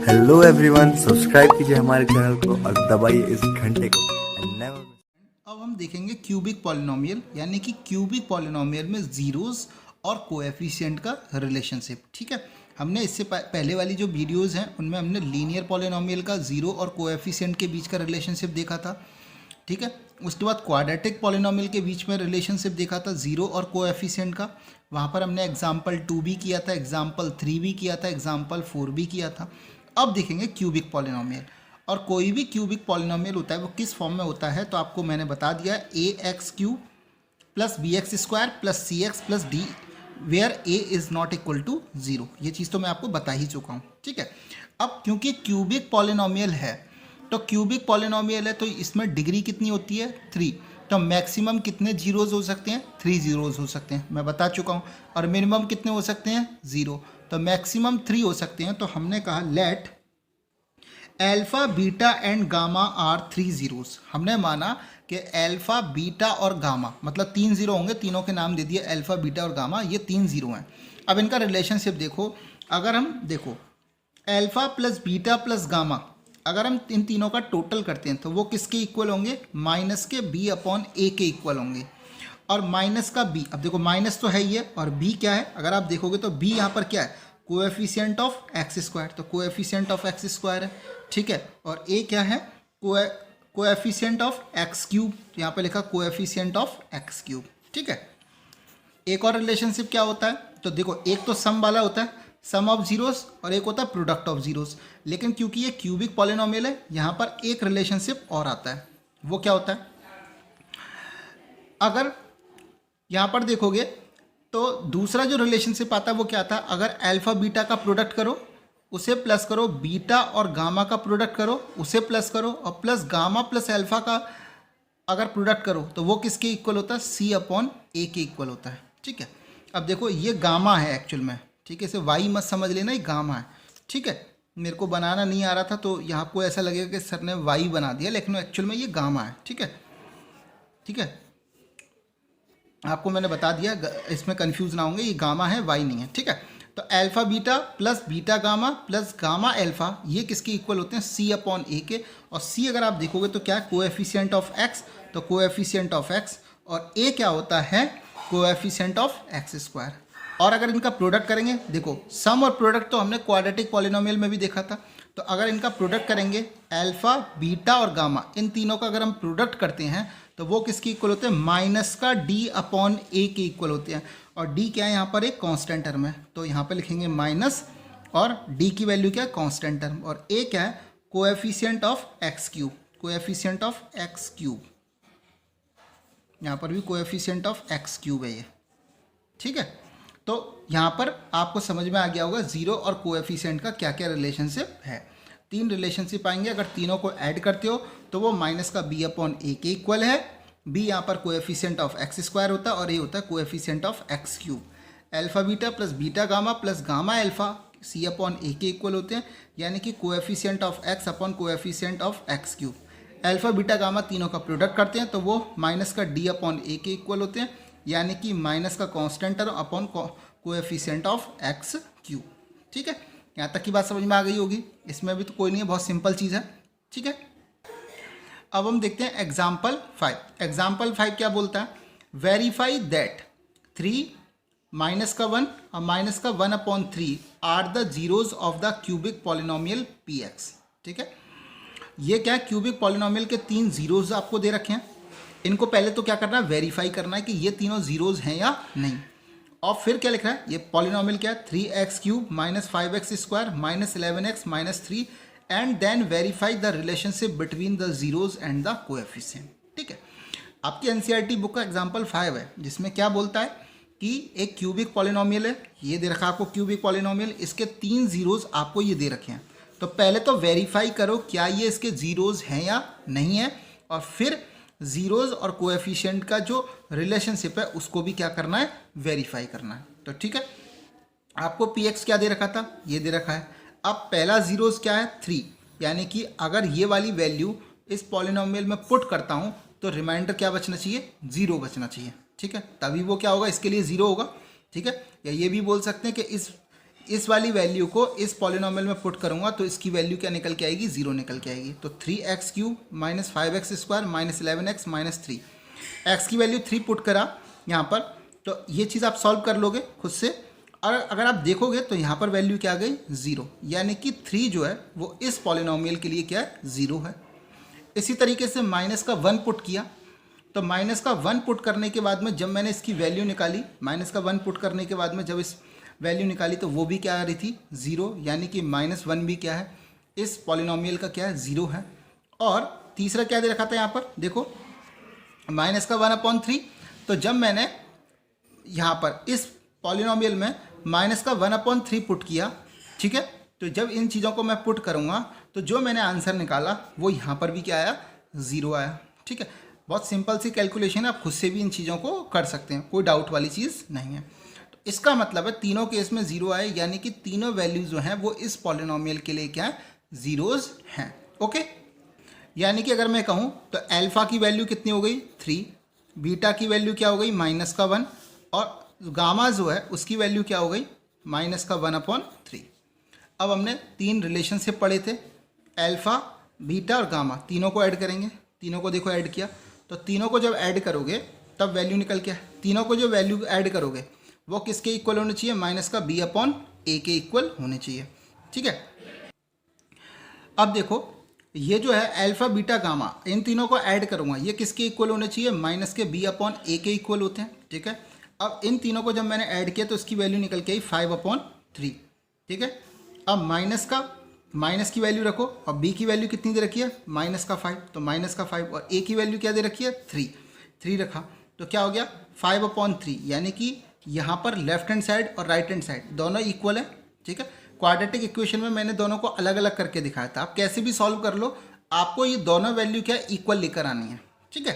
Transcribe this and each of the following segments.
Hello everyone, subscribe कीजिए हमारे channel को और दबाइए इस घंटे को। अब हम देखेंगे क्यूबिक पॉलिनोमियल, यानी कि क्यूबिक पॉलिनोमियल में जीरोस और कोएफिशिएंट का रिलेशनशिप। ठीक है, हमने इससे पहले वाली जो वीडियोस हैं उनमें हमने लीनियर पॉलिनोमियल का जीरो और कोएफिशिएंट के बीच का रिलेशनशिप देखा था। ठीक है, उसके बाद क्वाड्रेटिक पॉलिनोमियल के बीच में रिलेशनशिप देखा था जीरो और कोएफिशिएंट का। वहाँ पर हमने एग्जाम्पल 2 भी किया था, एग्जाम्पल 3 भी किया था, एग्जाम्पल 4 भी किया था। अब देखेंगे क्यूबिक पॉलिनोमियल। और कोई भी क्यूबिक पॉलिनोमियल होता है वो किस फॉर्म में होता है, तो आपको मैंने बता दिया a x cube plus b x square plus c x plus d where a is not equal to zero. ये चीज़ तो मैं आपको बता ही चुका हूँ। ठीक है, अब क्योंकि क्यूबिक पॉलिनोमियल है तो क्यूबिक पॉलिनोमियल है तो इसमें डिग्री कितनी होती है 3। तो मैक्सिमम कितने जीरोज़ हो सकते हैं, 3 जीरोज़ हो सकते हैं, मैं बता चुका हूँ। और मिनिमम कितने हो सकते हैं, 0। तो मैक्सिमम 3 हो सकते हैं। तो हमने कहा let alpha beta and gamma are 3 zeros. हमने माना कि एल्फा बीटा और गामा मतलब 3 जीरो होंगे, तीनों के नाम दे दिए एल्फा बीटा और गामा, ये 3 जीरो हैं। अब इनका रिलेशनशिप देखो, अगर हम देखो alpha plus beta plus gamma, अगर हम इन तीनों का टोटल करते हैं तो वो किसके इक्वल होंगे, माइनस के बी अपॉन ए के इक्वल होंगे। और माइनस का बी, अब देखो माइनस तो है ही है और बी क्या है, अगर आप देखोगे तो बी यहाँ पर क्या है, कोएफिशिएंट ऑफ एक्स स्क्वायर, तो कोएफिशिएंट ऑफ एक्स स्क्वायर है। ठीक है, और ए क्या है, कोएफिशिएंट ऑफ एक्स क्यूब, यहाँ पे लिखा कोएफिशिएंट ऑफ एक्स क्यूब। ठीक है, एक और रिलेशनशिप क्या होता है, तो देखो एक तो सम वाला होता है, सम ऑफ जीरोस, और एक होता है प्रोडक्ट ऑफ जीरोस। लेकिन क्योंकि ये क्यूबिक पॉलिनोमियल है, यहाँ पर एक रिलेशनशिप और आता है। वो क्या होता है, अगर यहाँ पर देखोगे तो दूसरा जो रिलेशनशिप आता है वो क्या था, अगर अल्फा बीटा का प्रोडक्ट करो उसे प्लस करो, बीटा और गामा का प्रोडक्ट करो उसे प्लस करो, और प्लस गामा प्लस अल्फा का अगर प्रोडक्ट करो तो वो किसके इक्वल होता है, सी अपॉन ए के इक्वल होता है। ठीक है, अब देखो ये गामा है एक्चुअल में। ठीक है, इसे वाई मत समझ लेना, ये गामा है। ठीक है, मेरे को बनाना नहीं आ रहा था तो यहाँ आपको ऐसा लगेगा कि सर ने वाई बना दिया, लेकिन एक्चुअल में ये गामा है। ठीक है, ठीक है, आपको मैंने बता दिया, इसमें कंफ्यूज ना होंगे, ये गामा है वाई नहीं है। ठीक है, तो alpha beta plus beta gamma plus gamma alpha ये किसके इक्वल होते हैं, सी अपॉन ए के। और सी अगर आप देखोगे तो क्या है, कोएफिशिएंट ऑफ एक्स, तो कोएफिशिएंट ऑफ एक्स, और ए क्या होता है, कोएफिशिएंट ऑफ एक्स स्क्वायर। और अगर इनका प्रोडक्ट करेंगे, देखो सम और प्रोडक्ट तो हमने क्वाड्रेटिक पॉलिनोमियल में भी देखा था, तो अगर इनका प्रोडक्ट करेंगे अल्फा बीटा और गामा, इन तीनों का अगर हम प्रोडक्ट करते हैं तो वो किसके इक्वल होते हैं, माइनस का डी अपॉन ए के इक्वल होते हैं। और डी क्या है, यहाँ पर एक कांस्टेंट टर्म है, तो यहाँ पे लिखेंगे माइनस, और डी की वैल्यू क्या है, कांस्टेंट टर्म, और ए क्या है, coefficient of x cube, coefficient of x cube, यहाँ पर भी कोएफिशिएंट ऑफ एक्स क्यूब है ये। ठीक है, तो यहाँ पर आपको समझ में आ गया होगा जीरो और कोएफिशिएंट का क्या क्या रिलेशनशिप है। 3 रिलेशनशिप आएंगे, अगर तीनों को ऐड करते हो तो वो माइनस का बी अपॉन ए के इक्वल है। बी यहाँ पर कोएफिशिएंट ऑफ एक्स स्क्वायर होता है और ए होता है coefficient of x cube. Alpha beta plus beta gamma plus gamma alpha c upon a के इक्वल होते हैं, यानी कि coefficient of x upon coefficient of x cube. Alpha beta gamma तीनों का प्रोडक्ट करते हैं तो वो माइनस का डी अपॉन ए के इक्वल होते हैं, यानी कि माइनस का constant term upon coefficient of x cube. ठीक है, यहाँ तक की बात समझ में आ गई होगी, इसमें भी तो कोई नहीं है, बहुत सिंपल चीज़ है। ठीक है, अब हम देखते हैं एग्जाम्पल 5। एग्जाम्पल 5 क्या बोलता है, वेरीफाई दैट 3 माइनस का 1 और माइनस का 1 upon 3 are the zeros of the cubic polynomial p x. ठीक है, ये क्या है, क्यूबिक पॉलिनोमियल के 3 जीरोज आपको दे रखे हैं। इनको पहले तो क्या करना है, वेरीफाई करना है कि ये तीनों जीरोज हैं या नहीं। और फिर क्या लिख रहा है, ये पॉलिनोमियल क्या है, 3x cube minus 5x square minus 11x minus 3, and then verify the relationship between the zeros and the coefficient. ठीक है, आपकी एनसीईआरटी बुक का एग्जांपल 5 है, जिसमें क्या बोलता है कि एक क्यूबिक पॉलिनोमियल है, ये दे रखा है आपको क्यूबिक पॉलिनोमियल, इसके 3 जीरोज आपको ये दे रखे हैं। तो पहले तो वेरीफाई करो क्या ये इसके जीरोज हैं या नहीं है, और फिर जीरोज और कोएफिशिएंट का जो रिलेशनशिप है उसको भी क्या करना है, वेरीफाई करना है। तो ठीक है, आपको पी एक्स क्या दे रखा था, ये दे रखा है। अब पहला जीरोज क्या है, 3, यानी कि अगर ये वाली वैल्यू इस पॉलिनोमियल में पुट करता हूँ तो रिमाइंडर क्या बचना चाहिए, 0 बचना चाहिए। ठीक है, तभी वो क्या होगा, इसके लिए 0 होगा। ठीक है, या ये भी बोल सकते हैं कि इस वाली वैल्यू को इस पॉलिनोमियल में पुट करूंगा तो इसकी वैल्यू क्या निकल के आएगी, 0 निकल के आएगी। तो 3x³ minus 5x² minus 11x minus 3, x की वैल्यू 3 पुट करा यहाँ पर, तो ये चीज़ आप सॉल्व कर लोगे खुद से। और अगर आप देखोगे तो यहाँ पर वैल्यू क्या आ गई, 0, यानी कि 3 जो है वो इस पॉलिनोमियल के लिए क्या है, 0 है। इसी तरीके से माइनस का 1 पुट किया, तो माइनस का 1 पुट करने के बाद में जब मैंने इसकी वैल्यू निकाली, माइनस का 1 पुट करने के बाद में जब इस वैल्यू निकाली तो वो भी क्या आ रही थी, 0, यानी कि -1 भी क्या है, इस पॉलिनोमियल का क्या है, 0 है। और तीसरा क्या दे रखा था यहाँ पर, देखो माइनस का 1/3, तो जब मैंने यहाँ पर इस पॉलिनोमियल में माइनस का 1/3 पुट किया, ठीक है, तो जब इन चीज़ों को मैं पुट करूँगा तो जो मैंने आंसर निकाला वो यहाँ पर भी क्या आया, 0 आया। ठीक है, बहुत सिंपल सी कैलकुलेशन है, आप खुद से भी इन चीज़ों को कर सकते हैं, कोई डाउट वाली चीज़ नहीं है। तो इसका मतलब है तीनों केस में 0 आए, यानी कि तीनों वैल्यूज जो हैं वो इस पॉलिनोमियल के लिए क्या है, जीरोज हैं। ओके, यानी कि अगर मैं कहूँ तो अल्फा की वैल्यू कितनी हो गई, 3, बीटा की वैल्यू क्या हो गई, -1, और गामा जो है उसकी वैल्यू क्या हो गई, -1/3। अब हमने 3 रिलेशनशिप पढ़े थे, अल्फा, बीटा और गामा, तीनों को ऐड करेंगे। तीनों को देखो ऐड किया, तो तीनों को जब ऐड करोगे तब वैल्यू निकल के, तीनों को जो वैल्यू ऐड करोगे वो किसके इक्वल होने चाहिए, -b/a के इक्वल होने चाहिए। ठीक है, अब देखो ये जो है अल्फा, बीटा, गामा, इन तीनों को ऐड करूंगा, ये किसके इक्वल होने चाहिए, -b/a के इक्वल होते हैं। ठीक है, अब इन तीनों को जब मैंने ऐड किया तो इसकी वैल्यू निकल के आई 5/3। ठीक है, अब माइनस की वैल्यू रखो, और b की वैल्यू कितनी दे रखी है, -5, तो -5, और a की वैल्यू क्या दे रखी है, 3 रखा, तो क्या हो गया 5/3, यानी कि यहाँ पर लेफ्ट हैंड साइड और राइट हैंड साइड दोनों इक्वल है। ठीक है, क्वाड्रेटिक इक्वेशन में मैंने दोनों को अलग अलग करके दिखाया था, आप कैसे भी सॉल्व कर लो, आपको ये दोनों वैल्यू क्या इक्वल लेकर आनी है। ठीक है,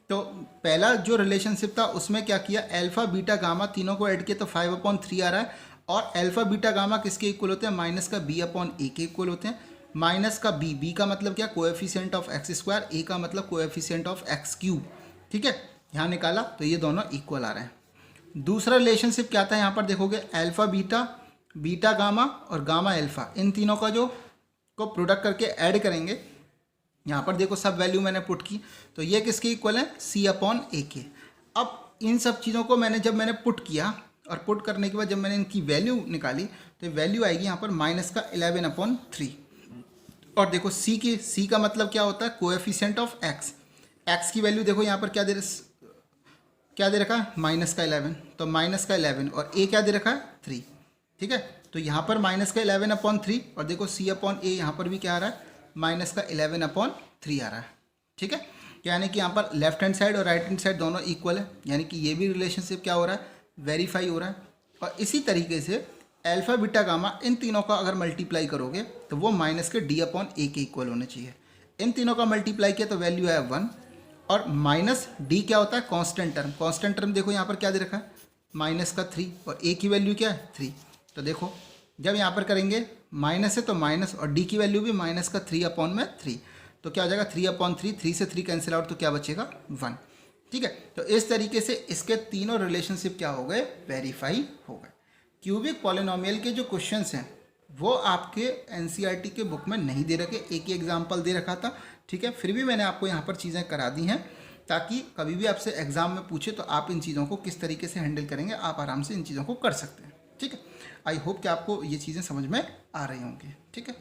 तो पहला जो रिलेशनशिप था उसमें क्या किया, अल्फा, बीटा, गामा तीनों को ऐड किया तो 5/3 आ रहा है, और अल्फा, बीटा, गामा किसके इक्वल होते हैं, -b/a के इक्वल होते हैं। -b का मतलब क्या, कोएफिशिएंट ऑफ x², a का मतलब कोएफिशिएंट ऑफ x³। ठीक है, यहाँ निकाला तो ये दोनों इक्वल आ रहे हैं। दूसरा रिलेशनशिप क्या था, यहाँ पर देखोगे अल्फा, बीटा, बीटा, गामा और गामा, अल्फा, इन तीनों का जो को प्रोडक्ट करके ऐड करेंगे, यहाँ पर देखो सब वैल्यू मैंने पुट की, तो ये किसके इक्वल है, c/a के। अब इन सब चीज़ों को मैंने पुट किया, और पुट करने के बाद जब मैंने इनकी वैल्यू निकाली तो वैल्यू आएगी यहाँ पर -11/3। और देखो c का मतलब क्या होता है, कोएफिशिएंट ऑफ x की वैल्यू देखो यहाँ पर क्या दे रखा है, -11, तो -11, और a क्या दे रखा है, 3। ठीक है, तो यहाँ पर -11/3, और देखो c/a यहाँ पर भी क्या आ रहा है, -11/3 आ रहा है। ठीक है, यानी कि यहाँ पर लेफ्ट हैंड साइड और राइट हैंड साइड दोनों इक्वल है, यानी कि ये भी रिलेशनशिप क्या हो रहा है, वेरीफाई हो रहा है। और इसी तरीके से अल्फा, बीटा, गामा, इन तीनों का अगर मल्टीप्लाई करोगे तो वो -d/a के इक्वल होने चाहिए। इन तीनों का मल्टीप्लाई किया तो वैल्यू है 1, और -d क्या होता है, कांस्टेंट टर्म देखो यहाँ पर क्या दे रखा है, -3, और a की वैल्यू क्या है, 3। तो देखो जब यहाँ पर करेंगे माइनस है तो माइनस, और d की वैल्यू भी -3/3, तो क्या हो जाएगा 3/3, 3 से 3 कैंसिल आउट, तो क्या बचेगा, 1। ठीक है, तो इस तरीके से इसके तीनों रिलेशनशिप क्या हो गए, वेरीफाई हो गए। क्यूबिक पॉलिनोमियल के जो क्वेश्चंस हैं वो आपके एनसीईआरटी के बुक में नहीं दे रखे, एक ही एग्जाम्पल दे रखा था। ठीक है, फिर भी मैंने आपको यहाँ पर चीज़ें करा दी हैं ताकि कभी भी आपसे एग्जाम में पूछे तो आप इन चीज़ों को किस तरीके से हैंडल करेंगे, आप आराम से इन चीज़ों को कर सकते हैं। ठीक है, आई होप कि आपको ये चीज़ें समझ में आ रही होंगी। ठीक है।